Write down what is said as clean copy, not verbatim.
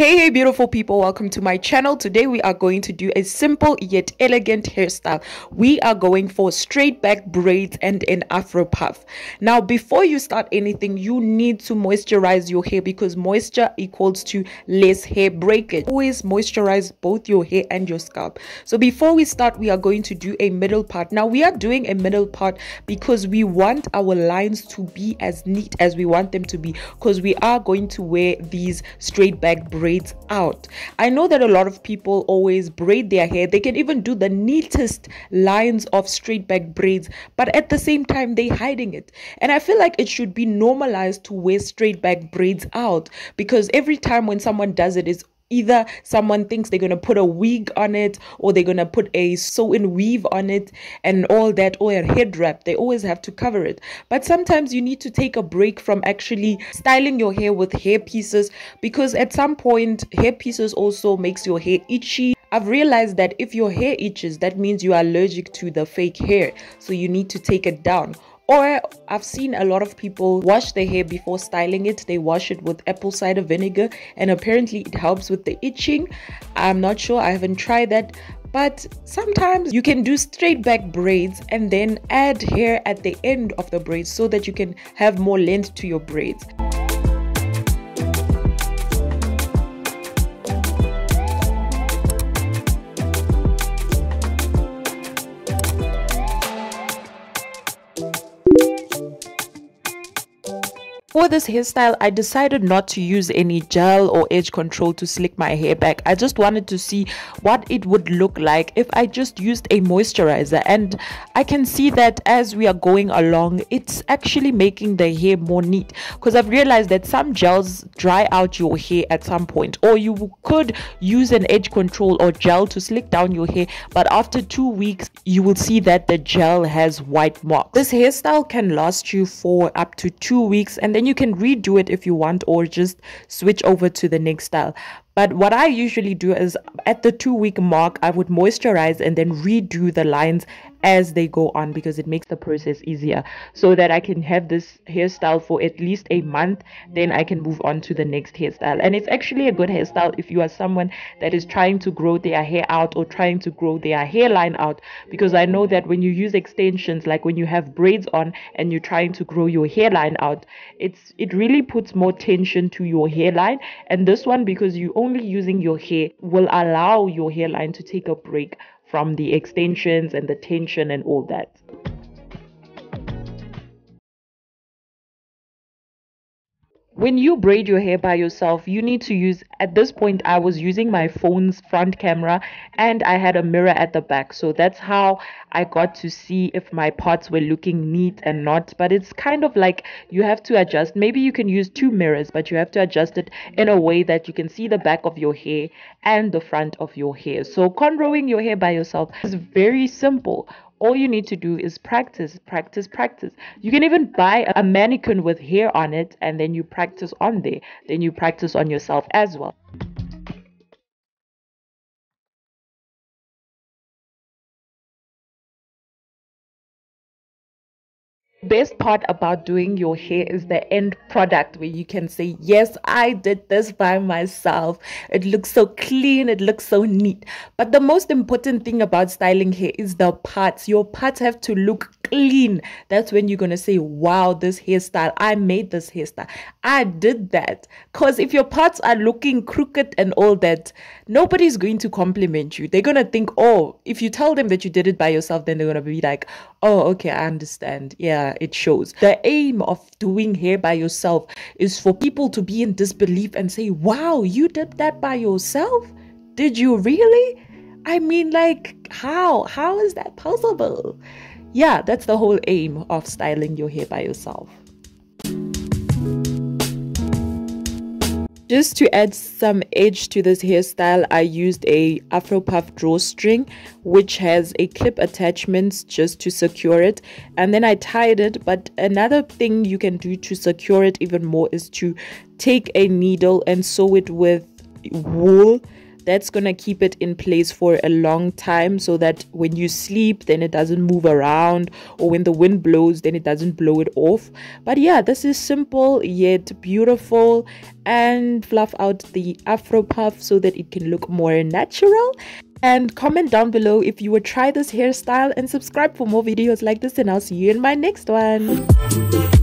Hey beautiful people, welcome to my channel. Today we are going to do a simple yet elegant hairstyle. We are going for straight back braids and an afro puff. Now before you start anything, you need to moisturize your hair because moisture equals to less hair breakage. Always moisturize both your hair and your scalp. So before we start, we are going to do a middle part. Now we are doing a middle part because we want our lines to be as neat as we want them to be, because we are going to wear these straight back braids out. I know that a lot of people always braid their hair. They can even do the neatest lines of straight back braids, but at the same time they're hiding it. And I feel like it should be normalized to wear straight back braids out, because every time when someone does it, it's either someone thinks they're going to put a wig on it, or they're going to put a sew-in weave on it and all that, or a head wrap. They always have to cover it. But sometimes you need to take a break from actually styling your hair with hair pieces, because at some point hair pieces also makes your hair itchy. I've realized that if your hair itches, that means you are allergic to the fake hair, so you need to take it down. Or I've seen a lot of people wash their hair before styling it. They wash it with apple cider vinegar, and apparently it helps with the itching. I'm not sure, I haven't tried that. But sometimes you can do straight back braids and then add hair at the end of the braids so that you can have more length to your braids. For this hairstyle, I decided not to use any gel or edge control to slick my hair back. I just wanted to see what it would look like if I just used a moisturizer, and I can see that as we are going along, it's actually making the hair more neat, because I've realized that some gels dry out your hair at some point, or you could use an edge control or gel to slick down your hair, but after 2 weeks you will see that the gel has white marks. This hairstyle can last you for up to 2 weeks, and then you can redo it if you want, or just switch over to the next style. But what I usually do is at the 2-week mark, I would moisturize and then redo the lines as they go on, because it makes the process easier, so that I can have this hairstyle for at least a month. Then I can move on to the next hairstyle. And it's actually a good hairstyle if you are someone that is trying to grow their hair out or trying to grow their hairline out, because I know that when you use extensions, like when you have braids on and you're trying to grow your hairline out, it really puts more tension to your hairline. And this one, because you only using your hair, will allow your hairline to take a break from the extensions and the tension and all that. When you braid your hair by yourself, you need to use, at this point I was using my phone's front camera and I had a mirror at the back, so that's how I got to see if my parts were looking neat and not. But it's kind of like you have to adjust. Maybe you can use 2 mirrors, but you have to adjust it in a way that you can see the back of your hair and the front of your hair. So cornrowing your hair by yourself is very simple. All you need to do is practice, practice, practice. You can even buy a mannequin with hair on it, and then you practice on there. Then you practice on yourself as well. Best part about doing your hair is the end product, where you can say, yes, I did this by myself. It looks so clean, it looks so neat. But the most important thing about styling hair is the parts. Your parts have to look clean. That's when you're gonna say, wow, this hairstyle, I made this hairstyle, I did that. Because if your parts are looking crooked and all that, nobody's going to compliment you. They're gonna think, oh, if you tell them that you did it by yourself, then they're gonna be like, oh, okay, I understand. Yeah, it shows. The aim of doing hair by yourself is for people to be in disbelief and say, wow, you did that by yourself? Did you really? I mean, like, how is that possible? Yeah, that's the whole aim of styling your hair by yourself. Just to add some edge to this hairstyle, I used a afro puff drawstring, which has a clip attachment just to secure it, and then I tied it. But another thing you can do to secure it even more is to take a needle and sew it with wool That's gonna keep it in place for a long time, so that when you sleep then it doesn't move around, or when the wind blows then it doesn't blow it off. But yeah, this is simple yet beautiful, and fluff out the afro puff so that it can look more natural. And comment down below if you would try this hairstyle, and subscribe for more videos like this, and I'll see you in my next one.